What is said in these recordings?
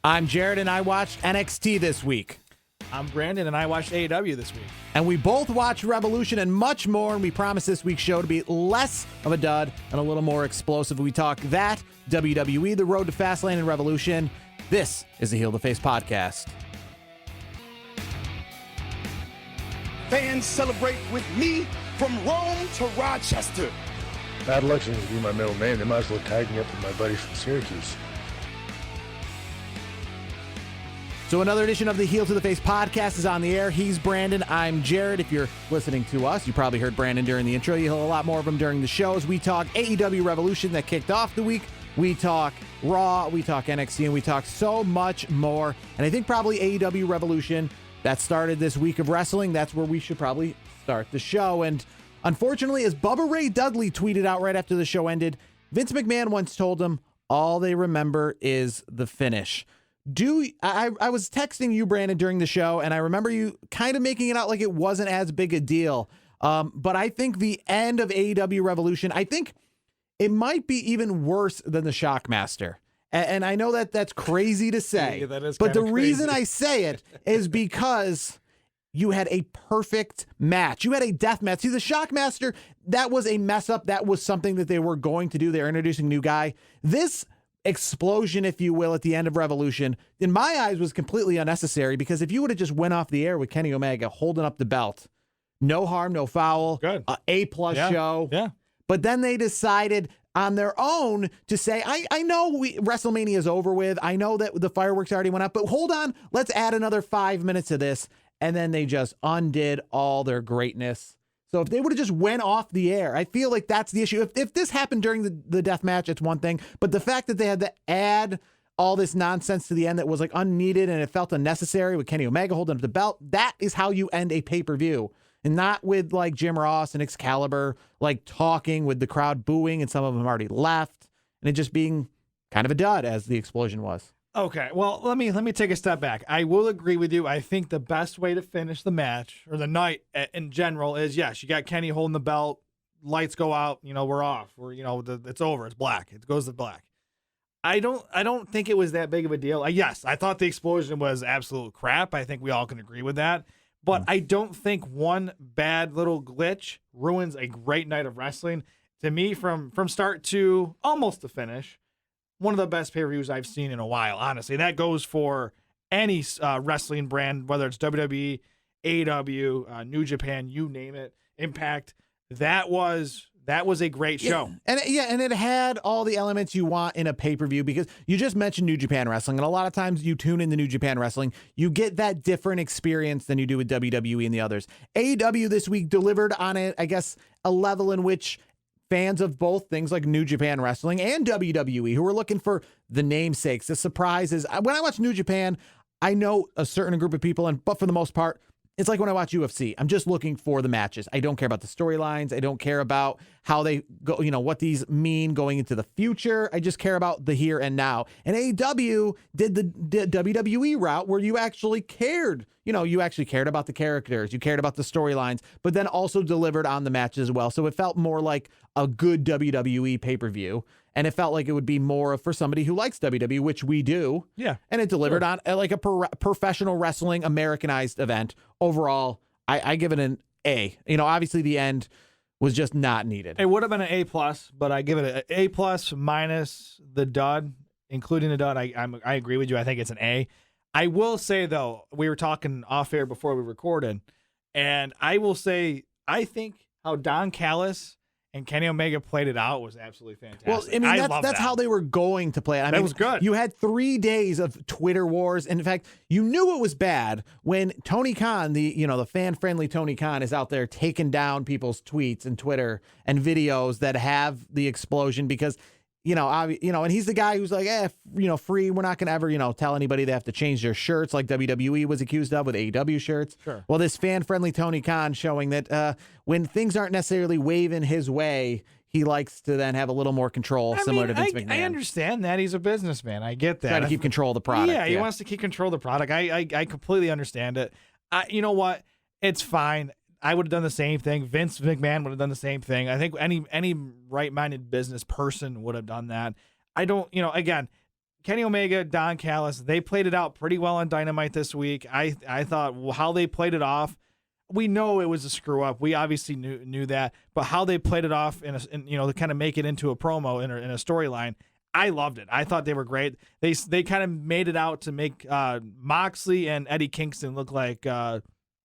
I'm Jared, and I watched NXT this week. I'm Brandon, and I watched AEW this week. And we both watched Revolution and much more, and we promise this week's show to be less of a dud and a little more explosive. We talk that, WWE, the road to Fastlane, and Revolution. This is the Heel to Face podcast. Fans celebrate with me from Rome to Rochester. Bad Elections would be my middle name. They might as well tag me up with my buddies from Syracuse. So another edition of the Heel to the Face podcast is on the air. He's Brandon. I'm Jared. If you're listening to us, you probably heard Brandon during the intro. You'll hear a lot more of him during the shows. We talk AEW Revolution that kicked off the week. We talk Raw. We talk NXT. And we talk so much more. And I think probably AEW Revolution that started this week of wrestling. That's where we should probably start the show. And unfortunately, as Bubba Ray Dudley tweeted out right after the show ended, Vince McMahon once told him, all they remember is the finish. I was texting you, Brandon, during the show, and I remember you kind of making it out like it wasn't as big a deal. But I think the end of AEW Revolution, I think it might be even worse than the Shockmaster. And I know that that's crazy to say, Yeah, that is but the kinda reason crazy. I say it is because you had a perfect match. You had a death match. See, the Shockmaster, that was a mess up. That was something that they were going to do. They're introducing a new guy. This explosion, if you will, at the end of Revolution, in my eyes, was completely unnecessary, because if you would have just went off the air with Kenny Omega holding up the belt, no harm, no foul, Good. A-plus show. Yeah. But then they decided on their own to say, I know WrestleMania is over with. I know that the fireworks already went up, but hold on, let's add another 5 minutes to this. And then they just undid all their greatness. So if they would have just went off the air, I feel like that's the issue. If this happened during the death match, it's one thing. But the fact that they had to add all this nonsense to the end that was like unneeded and it felt unnecessary with Kenny Omega holding up the belt, that is how you end a pay-per-view. And not with like Jim Ross and Excalibur like talking with the crowd booing and some of them already left and it just being kind of a dud as the explosion was. Okay, well, let me take a step back. I will agree with you. I think the best way to finish the match or the night in general is, yes, you got Kenny holding the belt, lights go out, we're off. It's over. It's black. It goes to black. I don't think it was that big of a deal. Yes, I thought the explosion was absolute crap. I think we all can agree with that. But I don't think one bad little glitch ruins a great night of wrestling. To me, from start to almost the finish, one of the best pay-per-views I've seen in a while, honestly. That goes for any wrestling brand, whether it's WWE, AEW, New Japan, you name it, Impact. That was a great show. And it had all the elements you want in a pay-per-view, because you just mentioned New Japan Wrestling, and a lot of times you tune into New Japan Wrestling, you get that different experience than you do with WWE and the others. AEW this week delivered on it, I guess, a level in which fans of both things like New Japan Wrestling and WWE, who are looking for the namesakes, the surprises. When I watch New Japan, I know a certain group of people, but for the most part, it's like when I watch UFC. I'm just looking for the matches. I don't care about the storylines. I don't care about how they go, what these mean going into the future. I just care about the here and now. And AEW did the WWE route where you actually cared. You actually cared about the characters. You cared about the storylines, but then also delivered on the matches as well. So it felt more like a good WWE pay-per-view. And it felt like it would be more for somebody who likes WWE, which we do. Yeah. And it delivered on like a professional wrestling Americanized event. Overall, I give it an A. Obviously the end was just not needed. It would have been an A+, but I give it an A+ minus the dud, including the dud. I agree with you. I think it's an A. I will say, though, we were talking off air before we recorded, and I will say I think how Don Callis and Kenny Omega played it out was absolutely fantastic. Well, I mean, that's how they were going to play it. I mean, was good. You had 3 days of Twitter wars. And in fact, you knew it was bad when Tony Khan, the fan-friendly Tony Khan, is out there taking down people's tweets and Twitter and videos that have the explosion because, and he's the guy who's like, free. We're not going to ever, tell anybody they have to change their shirts like WWE was accused of with AEW shirts. Sure. Well, this fan-friendly Tony Khan showing that when things aren't necessarily waving his way, he likes to then have a little more control, similar to Vince McMahon. I understand that. He's a businessman. I get that. Trying to keep control of the product. Yeah, he wants to keep control of the product. I completely understand it. You know what? It's fine. I would have done the same thing. Vince McMahon would have done the same thing. I think any right-minded business person would have done that. I don't, again, Kenny Omega, Don Callis, they played it out pretty well on Dynamite this week. I thought how they played it off, we know it was a screw up. We obviously knew that, but how they played it off in to kind of make it into a promo in a storyline, I loved it. I thought they were great. They kind of made it out to make Moxley and Eddie Kingston look like kind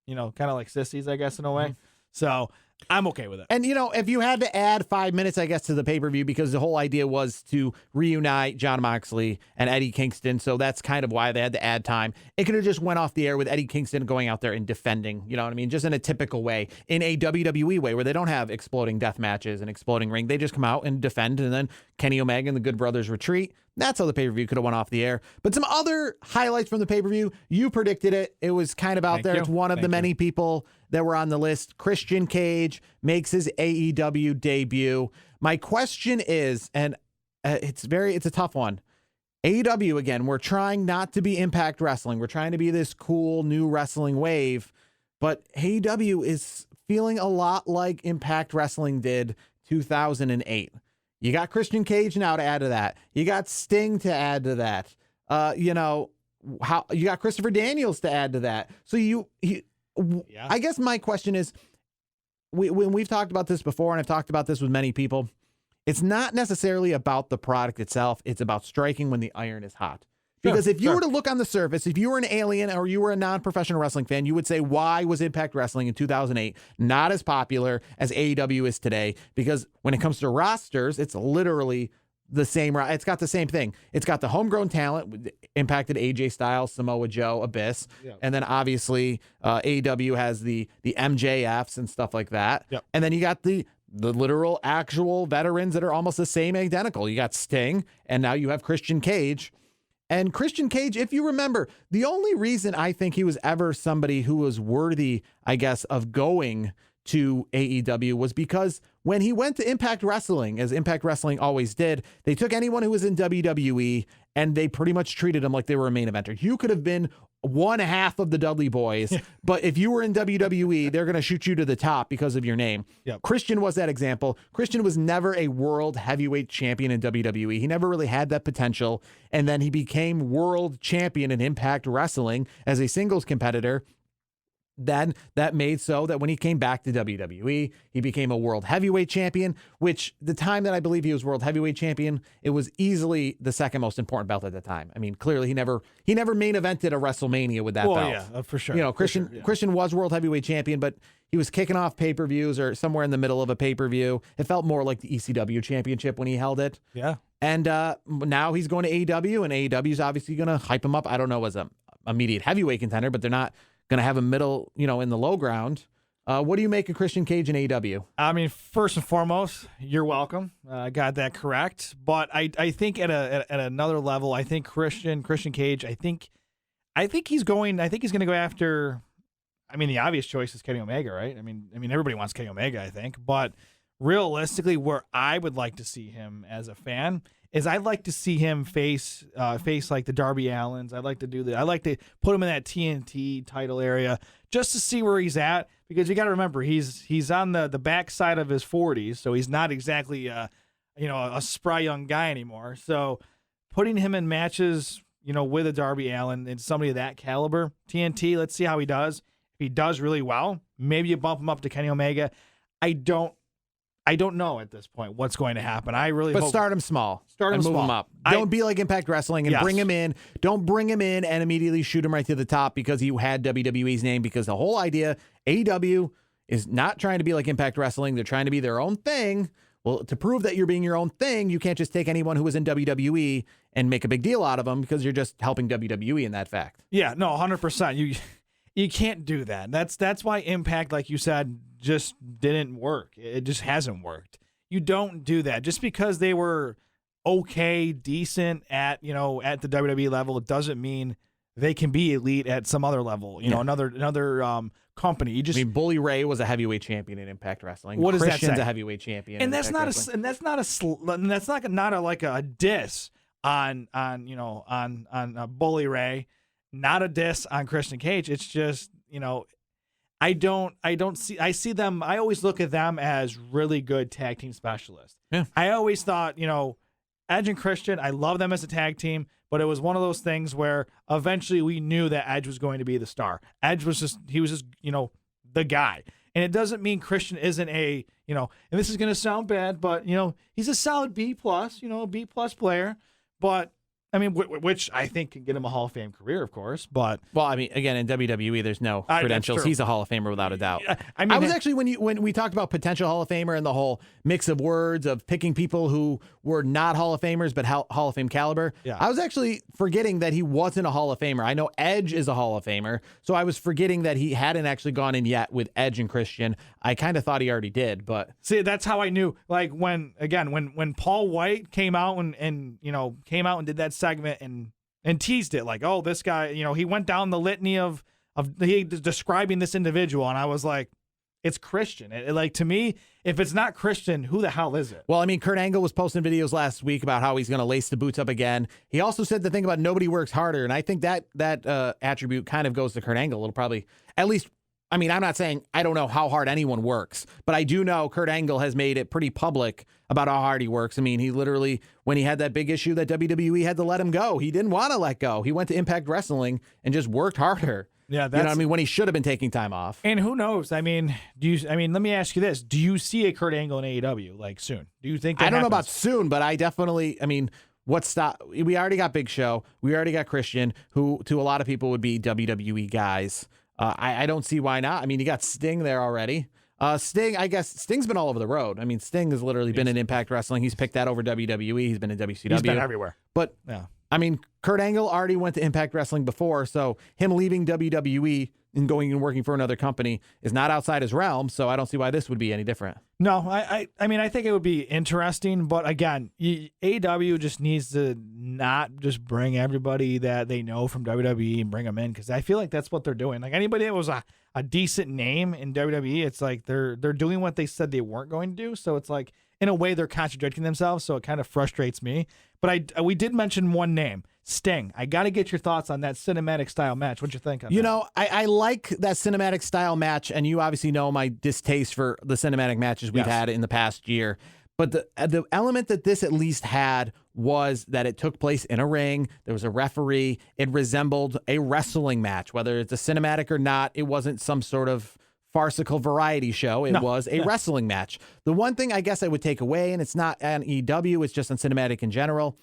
of like sissies, I guess, in a way. So I'm okay with it. And, if you had to add 5 minutes, I guess, to the pay-per-view, because the whole idea was to reunite Jon Moxley and Eddie Kingston, so that's kind of why they had to add time. It could have just went off the air with Eddie Kingston going out there and defending, you know what I mean? Just in a typical way, in a WWE way, where they don't have exploding death matches and exploding ring. They just come out and defend, and then Kenny Omega and the Good Brothers retreat. That's how the pay-per-view could have went off the air. But some other highlights from the pay-per-view, you predicted it. It was kind of out there. It's one of the many people that were on the list. Christian Cage makes his AEW debut. My question is, and it's a tough one. AEW, again, we're trying not to be Impact Wrestling. We're trying to be this cool new wrestling wave. But AEW is feeling a lot like Impact Wrestling did 2008. You got Christian Cage now to add to that. You got Sting to add to that. You got Christopher Daniels to add to that. So I guess my question is, when we've talked about this before, and I've talked about this with many people, it's not necessarily about the product itself. It's about striking when the iron is hot. Because if you were to look on the surface, if you were an alien or you were a non-professional wrestling fan, you would say, why was Impact Wrestling in 2008 not as popular as AEW is today? Because when it comes to rosters, it's literally the same. It's got the same thing. It's got the homegrown talent, impacted AJ Styles, Samoa Joe, Abyss. Yep. And then obviously AEW has the MJFs and stuff like that. Yep. And then you got the literal actual veterans that are almost the same, identical. You got Sting, and now you have Christian Cage. And Christian Cage, if you remember, the only reason I think he was ever somebody who was worthy, I guess, of going to AEW was because when he went to Impact Wrestling, as Impact Wrestling always did, they took anyone who was in WWE and they pretty much treated them like they were a main eventer. You could have been one half of the Dudley Boys, but if you were in WWE, they're going to shoot you to the top because of your name. Yep. Christian was that example. Christian was never a world heavyweight champion in WWE. He never really had that potential. And then he became world champion in Impact Wrestling as a singles competitor. Then that made so that when he came back to WWE, he became a world heavyweight champion, which the time that I believe he was world heavyweight champion, it was easily the second most important belt at the time. I mean, clearly he never main evented a WrestleMania with that belt. Yeah, for sure. Christian was world heavyweight champion, but he was kicking off pay-per-views or somewhere in the middle of a pay-per-view. It felt more like the ECW championship when he held it. Yeah. And now he's going to AEW, and AEW is obviously going to hype him up. I don't know as a immediate heavyweight contender, but they're not going to have a middle, in the low ground. What do you make of Christian Cage and AEW? I mean, first and foremost, you're welcome. I got that correct. But I think at another level, I think Christian Cage, I think he's going to go after, the obvious choice is Kenny Omega, right? I mean, everybody wants Kenny Omega, I think. But realistically, where I would like to see him as a fan is I'd like to see him face like the Darby Allins. I'd like to do that. I'd like to put him in that TNT title area just to see where he's at, because you got to remember he's on the backside of his 40s, so he's not exactly a spry young guy anymore. So putting him in matches, with a Darby Allin and somebody of that caliber, TNT, let's see how he does. If he does really well, maybe you bump him up to Kenny Omega. I don't know at this point what's going to happen. But start him small. Move him up. Don't be like Impact Wrestling and bring him in. Don't bring him in and immediately shoot him right to the top because he had WWE's name. Because the whole idea, AEW is not trying to be like Impact Wrestling. They're trying to be their own thing. Well, to prove that you're being your own thing, you can't just take anyone who was in WWE and make a big deal out of them because you're just helping WWE in that fact. Yeah, no, 100%. You can't do that. That's why Impact, like you said, just didn't work. It just hasn't worked. You don't do that. Just because they were okay, decent at the WWE level, it doesn't mean they can be elite at some other level. Another company. You just Bully Ray was a heavyweight champion in Impact Wrestling. What does Christian's that say? A heavyweight champion, and that's not a diss on Bully Ray. Not a diss on Christian Cage. It's just, I see them. I always look at them as really good tag team specialists. Yeah. I always thought, Edge and Christian, I love them as a tag team, but it was one of those things where eventually we knew that Edge was going to be the star. Edge was just, the guy. And it doesn't mean Christian isn't and this is going to sound bad, but, he's a solid B+, a B+ player. But, I mean, which I think can get him a Hall of Fame career, of course. But well, I mean, again, in WWE, there's no credentials. He's a Hall of Famer without a doubt. I was actually, when we talked about potential Hall of Famer and the whole mix of words of picking people who were not Hall of Famers but Hall of Fame caliber, I was actually forgetting that he wasn't a Hall of Famer. I know Edge is a Hall of Famer, so I was forgetting that he hadn't actually gone in yet with Edge and Christian. I kind of thought he already did, but see, that's how I knew. Like when Paul White came out and did that segment and teased it, like, oh, this guy, he went down the litany of he describing this individual, and I was like, it's Christian. Like, to me, if it's not Christian, who the hell is it? Well, I mean, Kurt Angle was posting videos last week about how he's going to lace the boots up again. He also said the thing about nobody works harder, and I think that attribute kind of goes to Kurt Angle. It'll probably, at least, I mean, I'm not saying I don't know how hard anyone works, but I do know Kurt Angle has made it pretty public about how hard he works. I mean, he literally, when he had that big issue that WWE had to let him go, he didn't want to let go. He went to Impact Wrestling and just worked harder. Yeah, that's, when he should have been taking time off. And who knows? I mean, let me ask you this. Do you see a Kurt Angle in AEW like soon? Do you think that I don't happens? know about soon, but I definitely, we already got Big Show. We already got Christian, who to a lot of people would be WWE guys. I don't see why not. I mean, you got Sting there already. Sting, I guess Sting's been all over the road. I mean, Sting has literally been in Impact Wrestling. He's picked that over WWE. He's been in WCW. He's been everywhere. But yeah. I mean, Kurt Angle already went to Impact Wrestling before, so him leaving WWE and going and working for another company is not outside his realm, so I don't see why this would be any different. No, I mean, I think it would be interesting, but again, AEW just needs to not just bring everybody that they know from WWE and bring them in, because I feel like that's what they're doing. Like, anybody that was a decent name in WWE, it's like they're doing what they said they weren't going to do, so it's like, in a way, they're contradicting themselves, so it kind of frustrates me. But we did mention one name, Sting. I got to get your thoughts on that cinematic style match. What'd you think on that? I like that cinematic style match, and you obviously know my distaste for the cinematic matches we've had in the past year. But the element that this at least had was that it took place in a ring. There was a referee. It resembled a wrestling match, whether it's a cinematic or not. It wasn't some sort of farcical variety show. It was a wrestling match. The one thing I guess I would take away, and it's not on EW, it's just on cinematic in general,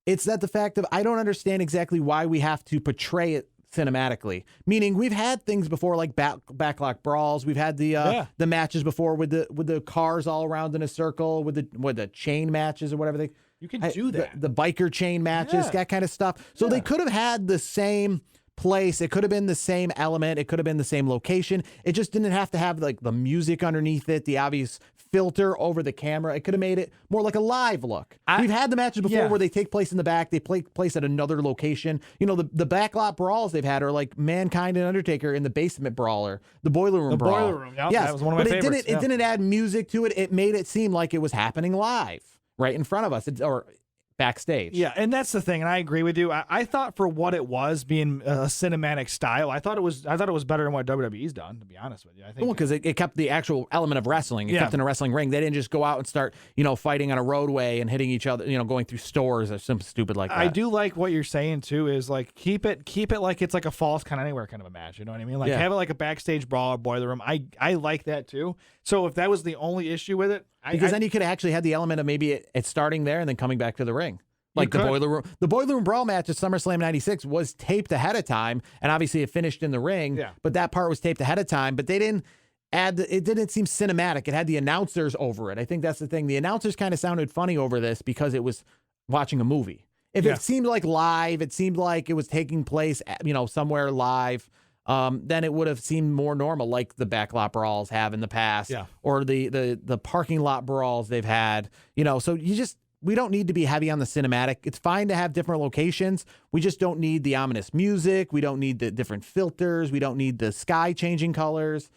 it's that the fact of I don't understand exactly why we have to portray it cinematically. Meaning we've had things before like backlot brawls. We've had the matches before with the cars all around in a circle, with the chain matches or whatever you can do that. The biker chain matches, that kind of stuff. So they could have had the same place. It could have been the same element. It could have been the same location. It just didn't have to have like the music underneath it, the obvious filter over the camera. It could have made it more like a live look. We've had the matches before where they take place in the back. They take place at another location. The backlot brawls they've had are like Mankind and Undertaker in the basement brawler, the Boiler Room brawl. Boiler Room, that was one of my favorites. It didn't add music to it. It made it seem like it was happening live right in front of us. Or backstage. Yeah, and that's the thing, and I agree with you. I thought for what it was, being a cinematic style, I thought it was better than what WWE's done, to be honest with you. I think because it kept the actual element of wrestling. It kept in a wrestling ring. They didn't just go out and start, fighting on a roadway and hitting each other, going through stores or something stupid like that. I do like what you're saying too, is like keep it like it's like a Falls Count Anywhere kind of a match. You know what I mean? Like have it like a backstage brawl or Boiler Room. I like that too. So if that was the only issue with it, because then you could have actually had the element of maybe it starting there and then coming back to the ring. Like the Boiler Room Brawl match at SummerSlam 96 was taped ahead of time, and obviously it finished in the ring, but that part was taped ahead of time, but they didn't it didn't seem cinematic. It had the announcers over it. I think that's the thing. The announcers kind of sounded funny over this because it was watching a movie. If it seemed like live, it seemed like it was taking place, somewhere live, then it would have seemed more normal, like the backlot brawls have in the past, or the parking lot brawls they've had, so we don't need to be heavy on the cinematic. It's fine to have different locations. We just don't need the ominous music. We don't need the different filters. We don't need the sky changing colors.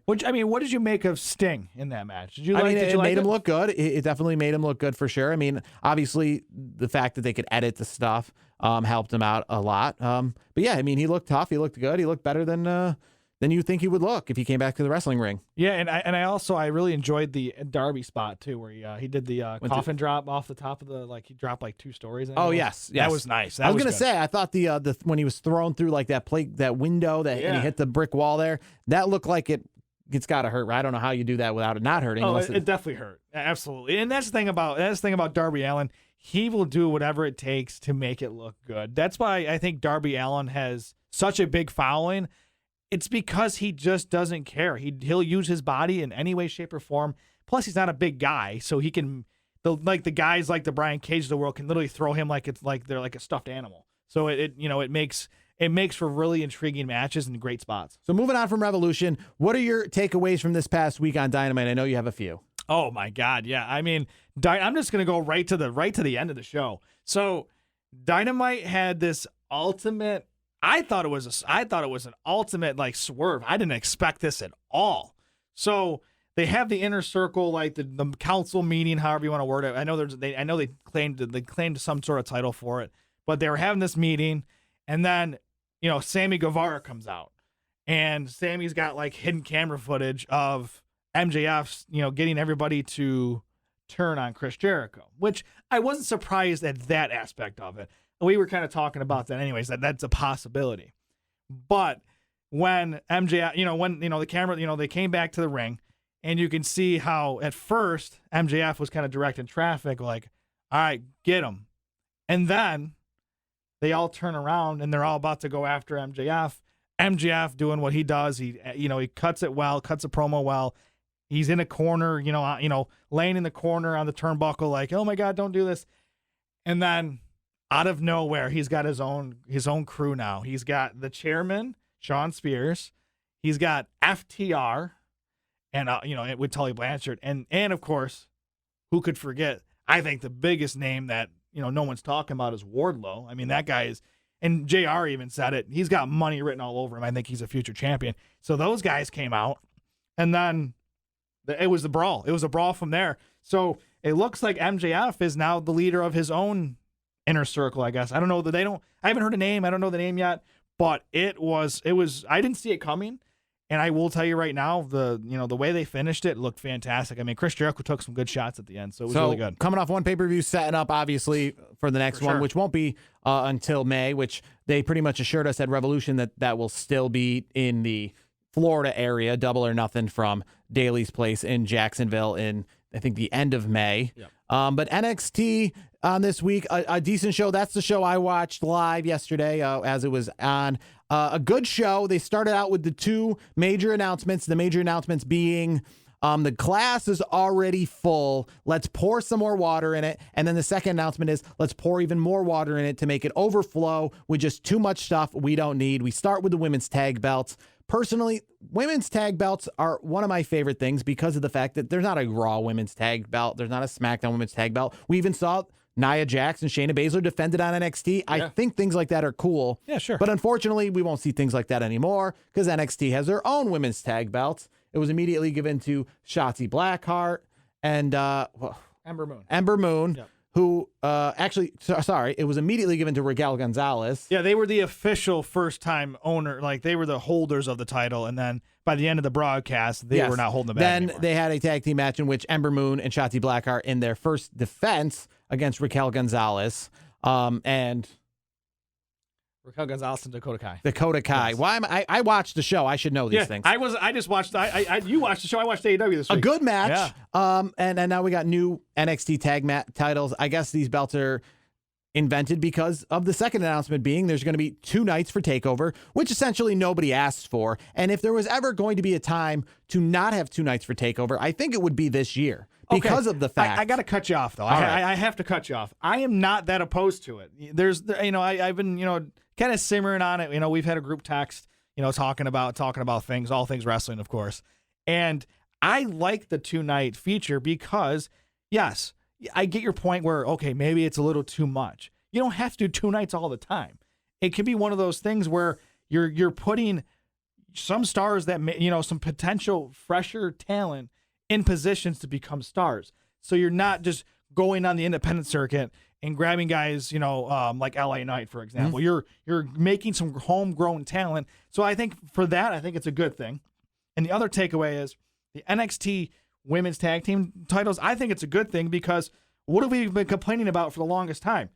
Which, I mean, what did you make of Sting in that match? Did you it made him look good. It definitely made him look good for sure. I mean, obviously the fact that they could edit the stuff helped him out a lot. But yeah, I mean, he looked tough. He looked good. He looked better than than you think he would look if he came back to the wrestling ring. Yeah, and I really enjoyed the Darby spot too, where he did the coffin drop off the top of he dropped like 2 stories. Oh yes, that was nice. I was gonna say, I thought the when he was thrown through like that plate, that window and he hit the brick wall there, that looked like it's got to hurt. Right? I don't know how you do that without it not hurting. Oh, it definitely hurt. Absolutely. And that's the thing about Darby Allin. He will do whatever it takes to make it look good. That's why I think Darby Allin has such a big following. It's because he just doesn't care. He'll use his body in any way, shape, or form. Plus, he's not a big guy, so he can the guys like the Brian Cage of the world can literally throw him like it's like they're like a stuffed animal. So it makes for really intriguing matches and great spots. So moving on from Revolution, what are your takeaways from this past week on Dynamite? I know you have a few. Oh my God, yeah. I mean, I'm just gonna go right to the end of the show. So Dynamite had this ultimate. I thought it was an ultimate like swerve. I didn't expect this at all. So they have the inner circle, like the council meeting, however you want to word it. I know they claimed some sort of title for it, but they were having this meeting, and then Sammy Guevara comes out, and Sammy's got like hidden camera footage of MJF's getting everybody to turn on Chris Jericho, which I wasn't surprised at that aspect of it. We were kind of talking about that anyways, that's a possibility. But when MJF, when the camera, they came back to the ring, and you can see how at first MJF was kind of directing traffic, like, all right, get him. And then they all turn around and they're all about to go after MJF. MJF doing what he does. He cuts it well, cuts a promo well. He's in a corner, laying in the corner on the turnbuckle, like, oh my God, don't do this. And then out of nowhere, he's got his own crew now. He's got the chairman, Sean Spears. He's got FTR, and with Tully Blanchard, and of course, who could forget? I think the biggest name that no one's talking about is Wardlow. I mean, that guy is, and JR even said it. He's got money written all over him. I think he's a future champion. So those guys came out, and then it was the brawl. It was a brawl from there. So it looks like MJF is now the leader of his own inner circle, I guess. I don't know that I haven't heard a name. I don't know the name yet, but it was, I didn't see it coming. And I will tell you right now, the way they finished it looked fantastic. I mean, Chris Jericho took some good shots at the end, so it was really good. Coming off one pay-per-view, setting up, obviously, for the next one, which won't be until May, which they pretty much assured us at Revolution that will still be in the Florida area, Double or Nothing from Daly's Place in Jacksonville in, I think, the end of May. Yep. But NXT on this week, a decent show. That's the show I watched live yesterday as it was on. A good show. They started out with the 2 major announcements. The major announcements being the class is already full. Let's pour some more water in it. And then the second announcement is let's pour even more water in it to make it overflow with just too much stuff we don't need. We start with the women's tag belts. Personally, women's tag belts are one of my favorite things because of the fact that there's not a Raw women's tag belt. There's not a SmackDown women's tag belt. We even saw Nia Jax and Shayna Baszler defended on NXT. Yeah. I think things like that are cool. Yeah, sure. But unfortunately, we won't see things like that anymore because NXT has their own women's tag belts. It was immediately given to Shotzi Blackheart and Ember Moon. Yep. Who it was immediately given to Raquel Gonzalez. Yeah, they were the official first-time owner. Like, they were the holders of the title, and then by the end of the broadcast, they were not holding it back anymore. They had a tag team match in which Ember Moon and Shotzi Blackheart in their first defense against Raquel Gonzalez. And Raquel Gonzalez and Dakota Kai. Yes. Why am I watched the show. I should know these things. I just watched. You watched the show. I watched AEW this week. A good match. Yeah. And now we got new NXT Tag Mat titles. I guess these belts are invented because of the second announcement being there's going to be 2 nights for TakeOver, which essentially nobody asked for. And if there was ever going to be a time to not have 2 nights for TakeOver, I think it would be this year. Because of the fact. I got to cut you off, though. I have to cut you off. I am not that opposed to it. I've been, kind of simmering on it. We've had a group text, talking about things, all things wrestling, of course. And I like the 2-night feature because, yes, I get your point where, okay, maybe it's a little too much. You don't have to do 2 nights all the time. It can be one of those things where you're putting some stars that, some potential fresher talent in positions to become stars. So you're not just going on the independent circuit and grabbing guys, like LA Knight, for example. You're making some homegrown talent. So I think for that, I think it's a good thing. And the other takeaway is the NXT women's tag team titles. I think it's a good thing because what have we been complaining about for the longest time?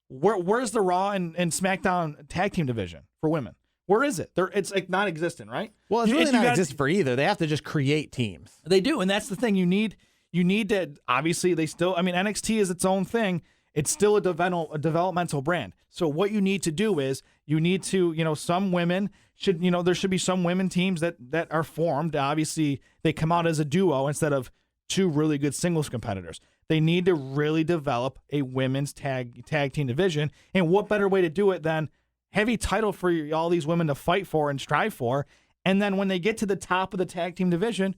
Where's the Raw and SmackDown tag team division for women? Where is it? It's like non-existent, right? Well, it's really not existent for either. They have to just create teams. They do, and that's the thing. You need to, obviously, NXT is its own thing. It's still a developmental brand. So what you need to do is you need to, some women should, there should be some women teams that are formed. Obviously, they come out as a duo instead of two really good singles competitors. They need to really develop a women's tag team division. And what better way to do it than have a title for all these women to fight for and strive for. And then when they get to the top of the tag team division,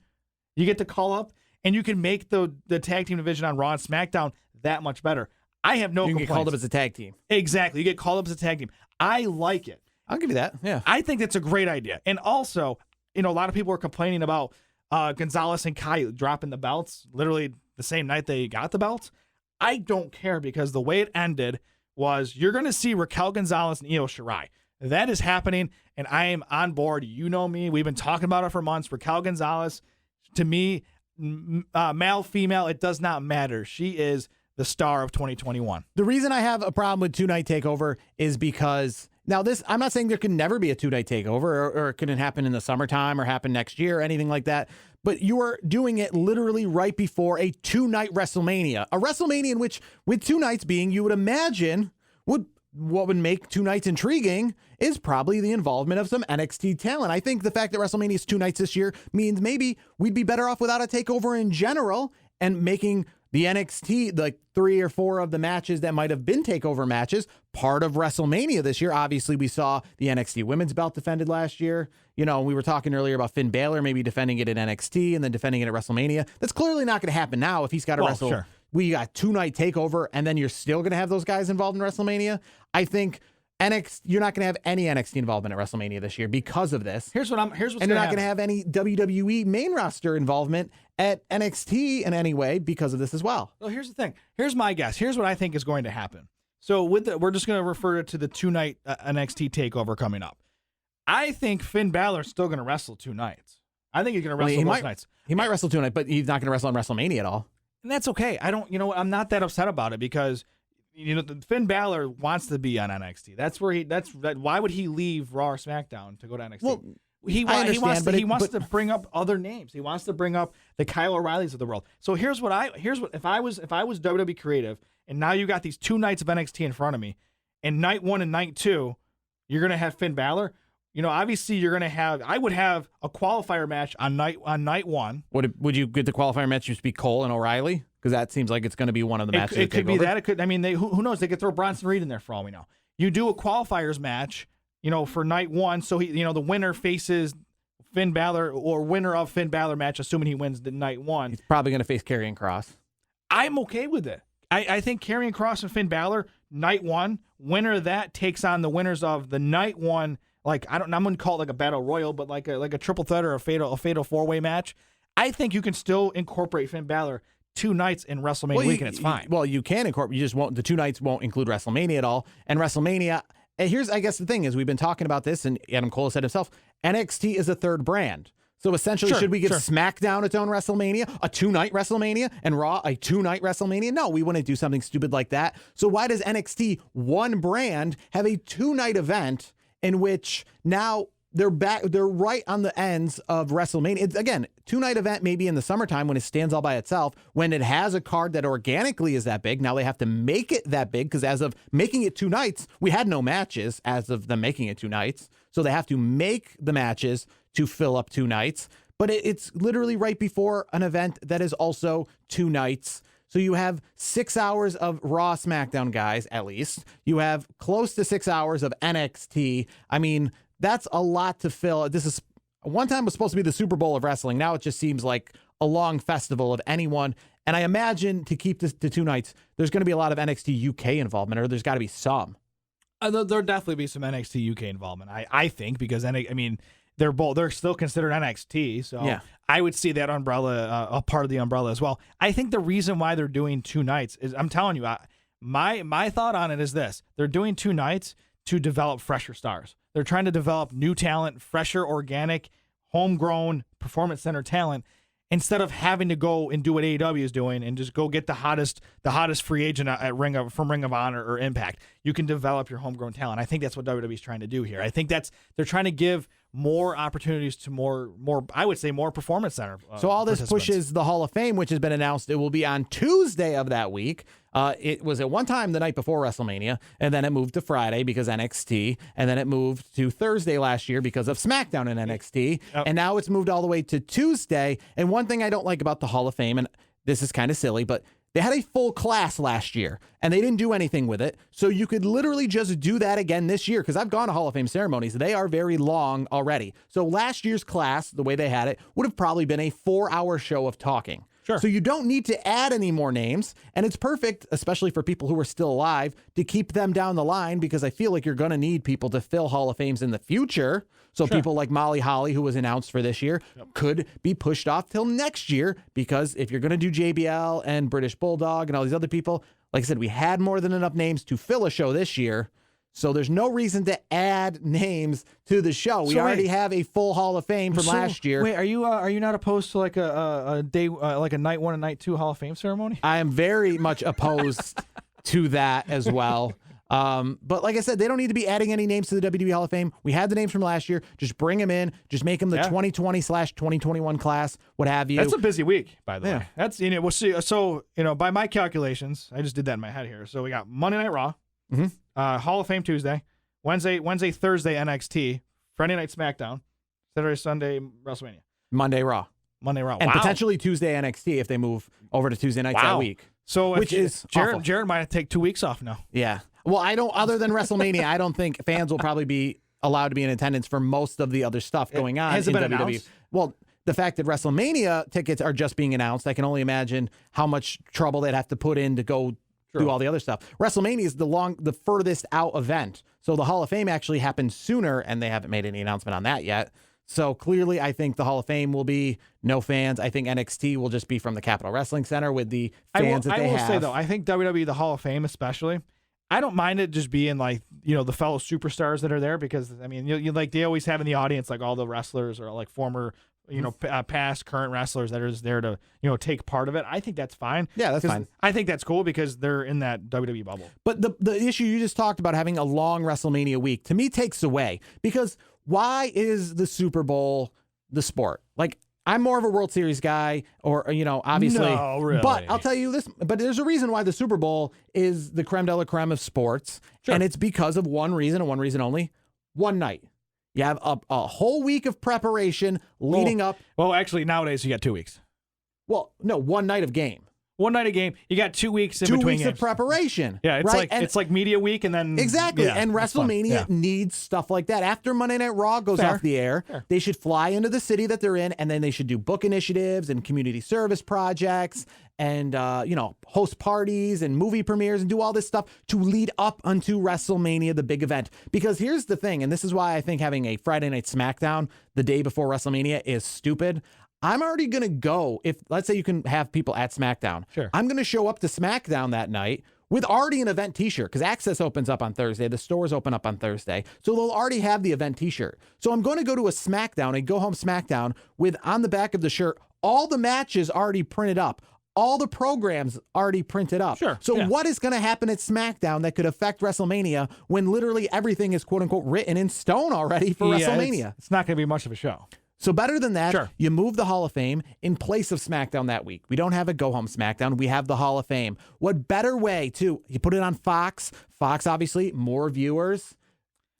you get to call up and you can make the tag team division on Raw and SmackDown that much better. I have no complaints. You can get called up as a tag team. Exactly. You get called up as a tag team. I like it. I'll give you that. Yeah. I think that's a great idea. And also, a lot of people are complaining about Gonzalez and Kai dropping the belts literally the same night they got the belts. I don't care because the way it ended was you're going to see Raquel Gonzalez and Io Shirai. That is happening, and I am on board. You know me. We've been talking about it for months. Raquel Gonzalez, to me, male, female, it does not matter. She is the star of 2021. The reason I have a problem with two-night takeover is because now I'm not saying there can never be a two-night takeover or it couldn't happen in the summertime or happen next year or anything like that. But you are doing it literally right before a two-night WrestleMania. A WrestleMania in which, with two nights being, you would imagine what would make two nights intriguing is probably the involvement of some NXT talent. I think the fact that WrestleMania is two nights this year means maybe we'd be better off without a takeover in general and making the NXT, like 3 or 4 of the matches that might have been takeover matches, part of WrestleMania this year. Obviously, we saw the NXT women's belt defended last year. We were talking earlier about Finn Balor maybe defending it in NXT and then defending it at WrestleMania. That's clearly not going to happen now if he's got to wrestle. Sure. We got two-night takeover, and then you're still going to have those guys involved in WrestleMania. I think you're not going to have any NXT involvement at WrestleMania this year because of this. Here's what's and you're not going to have any WWE main roster involvement at NXT in any way because of this as well. Well, here's the thing. Here's my guess. Here's what I think is going to happen. So we're just going to refer to the two-night NXT takeover coming up. I think Finn Balor's still going to wrestle 2 nights. I think he's going to wrestle most nights. He might wrestle 2 nights, but he's not going to wrestle on WrestleMania at all. And that's okay. I'm not that upset about it because Finn Balor wants to be on NXT. Why would he leave Raw or SmackDown to go to NXT? Well, he wants to bring up other names. He wants to bring up the Kyle O'Reillys of the world. So if I was WWE creative and now you got these 2 nights of NXT in front of me, and night 1 and night 2, you're gonna have Finn Balor. Obviously you're gonna have. I would have a qualifier match on night 1. Would you get the qualifier match just be Cole and O'Reilly? Because that seems like it's going to be one of the matches. It could be that. It could. I mean, who knows? They could throw Bronson Reed in there for all we know. You do a qualifiers match, for night 1. So the winner faces Finn Balor or winner of Finn Balor match, assuming he wins the night 1. He's probably going to face Karrion Kross. I'm okay with it. I think Karrion Kross and Finn Balor night 1, winner of that takes on the winners of the night 1. Like I'm going to call it like a battle royal, but like a triple threat or a fatal 4-way match. I think you can still incorporate Finn Balor 2 nights in WrestleMania week, and it's fine. Well, you can incorporate. You just won't. The 2 nights won't include WrestleMania at all. And WrestleMania. And here's, I guess, the thing is we've been talking about this, and Adam Cole said himself, NXT is a third brand. So essentially, should we give SmackDown its own WrestleMania, a 2-night WrestleMania, and Raw a 2-night WrestleMania? No, we wouldn't do something stupid like that. So why does NXT, one brand, have a 2-night event in which now they're right on the ends of WrestleMania? It's, again, 2-night event maybe in the summertime when it stands all by itself. When it has a card that organically is that big, now they have to make it that big because as of making it 2 nights, we had no matches as of them making it 2 nights. So they have to make the matches to fill up 2 nights. But it's literally right before an event that is also 2 nights. So you have 6 hours of Raw SmackDown guys, at least. You have close to 6 hours of NXT. I mean, that's a lot to fill. This is one time was supposed to be the Super Bowl of wrestling. Now it just seems like a long festival of anyone. And I imagine to keep this to 2 nights, there's going to be a lot of NXT UK involvement, or there's got to be some. There'll definitely be some NXT UK involvement, I think, because they're still considered NXT, so yeah. I would see that umbrella a part of the umbrella as well. I think the reason why they're doing 2 nights is, I'm telling you, My thought on it is this. They're doing 2 nights to develop fresher stars. They're trying to develop new talent, fresher, organic, homegrown performance center talent, instead of having to go and do what AEW is doing and just go get the hottest free agent from Ring of Honor or Impact. You can develop your homegrown talent. I think that's what WWE is trying to do here. I think they're trying to give more opportunities to more I would say more performance center. So all this pushes the Hall of Fame, which has been announced. It will be on Tuesday of that week. It was at one time the night before WrestleMania, and then it moved to Friday because NXT, and then it moved to Thursday last year because of SmackDown and NXT, and now it's moved all the way to Tuesday. And one thing I don't like about the Hall of Fame, and this is kind of silly, but they had a full class last year, and they didn't do anything with it. So you could literally just do that again this year, because I've gone to Hall of Fame ceremonies. They are very long already. So last year's class, the way they had it, would have probably been a 4-hour show of talking. Sure. So you don't need to add any more names, and it's perfect, especially for people who are still alive, to keep them down the line, because I feel like you're going to need people to fill Hall of Fames in the future. So people like Molly Holly, who was announced for this year, could be pushed off till next year, because if you're going to do JBL and British Bulldog and all these other people, like I said, we had more than enough names to fill a show this year. So there's no reason to add names to the show. We already have a full Hall of Fame from last year. Wait, are you not opposed to like a day like a night 1 and night 2 Hall of Fame ceremony? I am very much opposed to that as well. But like I said, they don't need to be adding any names to the WWE Hall of Fame. We had the names from last year. Just bring them in. Just make them the 2020/2021 class, what have you. That's a busy week, by the way. That's we'll see. So by my calculations, I just did that in my head here. So we got Monday Night Raw. Mm-hmm. Hall of Fame Tuesday, Wednesday, Thursday NXT, Friday Night SmackDown, Saturday, Sunday WrestleMania, Monday Raw, and potentially Tuesday NXT if they move over to Tuesday nights that week. So which is awful. Jared might have to take 2 weeks off now. Yeah. Well, I don't. Other than WrestleMania, I don't think fans will probably be allowed to be in attendance for most of the other stuff going on Has it in been WWE. announced? Well, the fact that WrestleMania tickets are just being announced, I can only imagine how much trouble they'd have to put in to go do all the other stuff. WrestleMania is the furthest out event. So the Hall of Fame actually happened sooner, and they haven't made any announcement on that yet. So clearly, I think the Hall of Fame will be no fans. I think NXT will just be from the Capitol Wrestling Center with the fans that they have. I will say, though, I think WWE, the Hall of Fame especially, I don't mind it just being like, the fellow superstars that are there, because, I mean, you like they always have in the audience like all the wrestlers or like former past, current wrestlers that are just there to, take part of it. I think that's fine. Yeah, that's fine. I think that's cool because they're in that WWE bubble. But the issue you just talked about, having a long WrestleMania week, to me takes away, because why is the Super Bowl the sport? Like, I'm more of a World Series guy, or, obviously. No, really. But I'll tell you this, but there's a reason why the Super Bowl is the creme de la creme of sports. Sure. And it's because of one reason and one reason only: one night. You have a whole week of preparation leading up. Well, actually, nowadays you got 2 weeks. Well, no, one night of game. One night a game. You got 2 weeks in between 2 weeks games. of preparation. Yeah, it's like media week, and then exactly. Yeah, and WrestleMania needs stuff like that. After Monday Night Raw goes off the air, they should fly into the city that they're in, and then they should do book initiatives and community service projects, and host parties and movie premieres and do all this stuff to lead up unto WrestleMania, the big event. Because here's the thing, and this is why I think having a Friday Night SmackDown the day before WrestleMania is stupid. I'm already going to go, if let's say you can have people at SmackDown. Sure. I'm going to show up to SmackDown that night with already an event t-shirt, because Access opens up on Thursday. The stores open up on Thursday. So they'll already have the event t-shirt. So I'm going to go to a SmackDown, a go-home SmackDown, with on the back of the shirt, all the matches already printed up. All the programs already printed up. Sure. So what is going to happen at SmackDown that could affect WrestleMania when literally everything is quote-unquote written in stone already for WrestleMania? It's not going to be much of a show. So better than that, Sure. You move the Hall of Fame in place of SmackDown that week. We don't have a go-home SmackDown. We have the Hall of Fame. What better way, too? You put it on Fox. Fox, obviously, more viewers.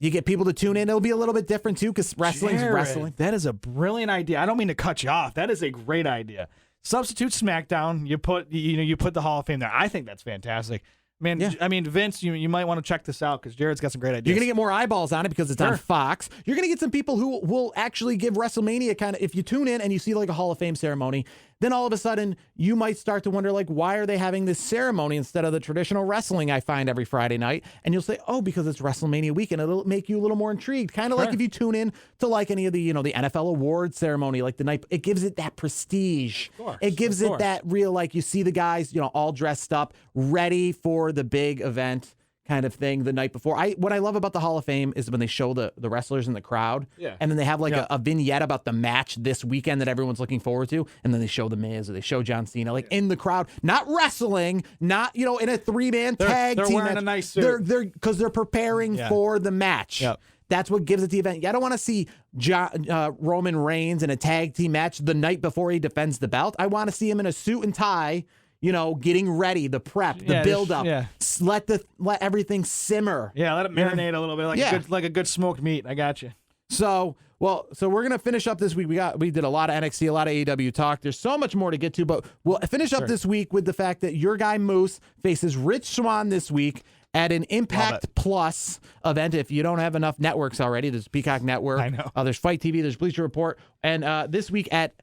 You get people to tune in. It'll be a little bit different, too, because wrestling's wrestling. That is a brilliant idea. I don't mean to cut you off. That is a great idea. Substitute SmackDown. You put the Hall of Fame there. I think that's fantastic. Man, yeah. I mean, Vince, you might want to check this out, because Jared's got some great ideas. You're going to get more eyeballs on it because it's on Fox. You're going to get some people who will actually give WrestleMania kind of, if you tune in and you see like a Hall of Fame ceremony, then all of a sudden you might start to wonder, like, why are they having this ceremony instead of the traditional wrestling I find every Friday night? And you'll say, oh, because it's WrestleMania weekend. It'll make you a little more intrigued. Kind of like if you tune in to like any of the, the NFL awards ceremony, like the night, it gives it that prestige. It gives it that real, like, you see the guys, all dressed up, ready for the big event kind of thing the night before. What I love about the Hall of Fame is when they show the wrestlers in the crowd, and then they have like a vignette about the match this weekend that everyone's looking forward to, and then they show The Miz or they show John Cena like in the crowd, not wrestling, not in a 3-man tag they're team. wearing match. a nice suit. They're because they're preparing for the match. Yep. That's what gives it the event. I don't want to see Roman Reigns in a tag team match the night before he defends the belt. I want to see him in a suit and tie, getting ready, the prep, the build up. Let everything simmer. Yeah, let it marinate a little bit, like a good smoked meat. I got you. So we're gonna finish up this week. We did a lot of NXT, a lot of AEW talk. There's so much more to get to, but we'll finish up this week with the fact that your guy Moose faces Rich Swann this week at an Impact Plus event. If you don't have enough networks already, there's Peacock Network. I know. There's Fight TV. There's Bleacher Report, and this week at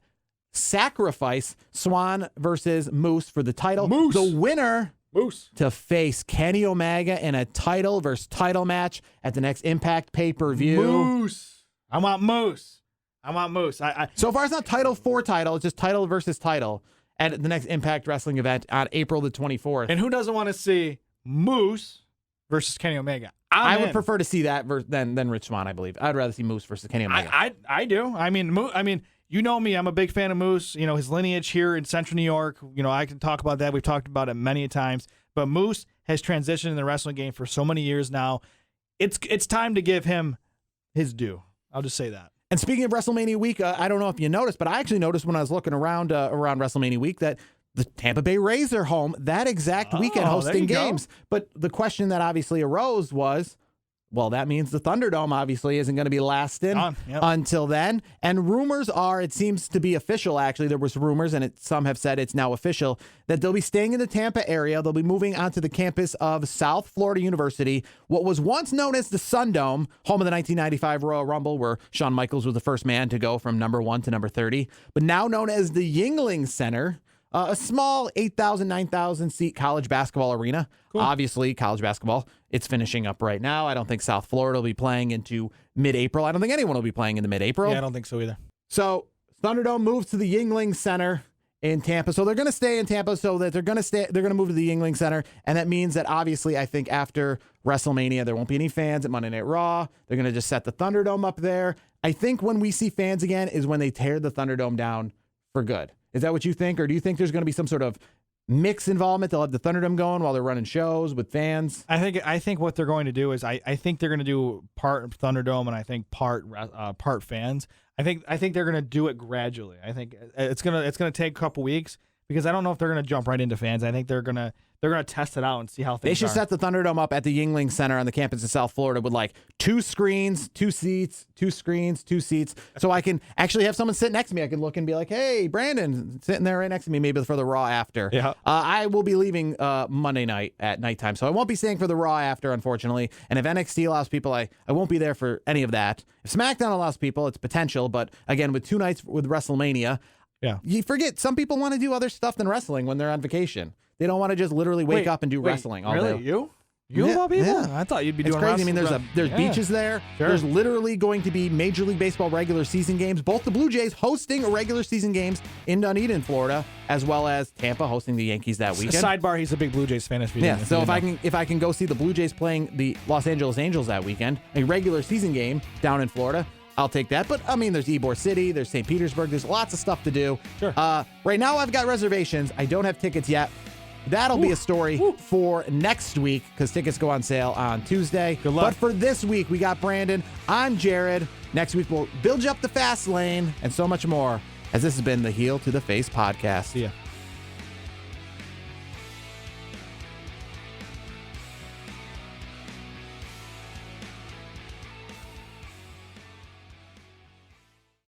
Sacrifice, Swann versus Moose for the title. Moose. The winner Moose to face Kenny Omega in a title versus title match at the next Impact pay-per-view. Moose. I want Moose. So far, it's not title for title. It's just title versus title at the next Impact Wrestling event on April the 24th. And who doesn't want to see Moose versus Kenny Omega? I would prefer to see that than Rich Swann, I believe. I'd rather see Moose versus Kenny Omega. I do. I mean, you know me. I'm a big fan of Moose. His lineage here in Central New York. I can talk about that. We've talked about it many times. But Moose has transitioned in the wrestling game for so many years now. It's time to give him his due. I'll just say that. And speaking of WrestleMania week, I don't know if you noticed, but I actually noticed when I was looking around WrestleMania week that the Tampa Bay Rays are home that exact weekend hosting games. But the question that obviously arose was, well, that means the Thunderdome obviously isn't going to be lasting until then. And rumors are, it seems to be official, actually. There was rumors, and some have said it's now official, that they'll be staying in the Tampa area. They'll be moving onto the campus of South Florida University, what was once known as the Sundome, home of the 1995 Royal Rumble, where Shawn Michaels was the first man to go from number 1 to number 30, but now known as the Yuengling Center. A small 8,000, 9,000 seat college basketball arena. Cool. Obviously, college basketball, it's finishing up right now. I don't think South Florida will be playing into mid-April. I don't think anyone will be playing in the mid-April. Yeah, I don't think so either. So Thunderdome moves to the Yuengling Center in Tampa. So they're going to stay in Tampa so that they're going to move to the Yuengling Center. And that means that obviously I think after WrestleMania, there won't be any fans at Monday Night Raw. They're going to just set the Thunderdome up there. I think when we see fans again is when they tear the Thunderdome down for good. Is that what you think? Or do you think there's going to be some sort of mixed involvement? They'll have the Thunderdome going while they're running shows with fans. I think what they're going to do is I think they're going to do part Thunderdome and I think part fans. I think they're going to do it gradually. I think it's gonna take a couple weeks because I don't know if they're going to jump right into fans. I think they're going to test it out and see how things They should are. set the Thunderdome up at the Yuengling Center on the campus of South Florida with like 2 screens, 2 seats, 2 screens, 2 seats. So I can actually have someone sit next to me. I can look and be like, hey, Brandon, sitting there right next to me, maybe for the Raw after. Yeah. I will be leaving Monday night at nighttime. So I won't be staying for the Raw after, unfortunately. And if NXT allows people, I won't be there for any of that. If SmackDown allows people, it's potential. But again, with 2 nights with WrestleMania, you forget some people want to do other stuff than wrestling when they're on vacation. They don't want to just literally wake up and do wrestling all really? day. You Yeah, of all people? yeah. I thought you'd be It's doing crazy. I wrestling. mean, there's beaches there. Sure. There's literally going to be Major League Baseball regular season games. Both the Blue Jays hosting regular season games in Dunedin, Florida, as well as Tampa hosting the Yankees that weekend. Sidebar: he's a big Blue Jays fan. So if I can go see the Blue Jays playing the Los Angeles Angels that weekend, a regular season game down in Florida, I'll take that. But I mean, there's Ybor City, there's St. Petersburg, there's lots of stuff to do. Sure. Right now, I've got reservations. I don't have tickets yet. That'll be a story for next week because tickets go on sale on Tuesday. Good luck. But for this week, we got Brandon. I'm Jared. Next week, we'll build you up the fast lane and so much more as this has been the Heel to the Face podcast. See ya.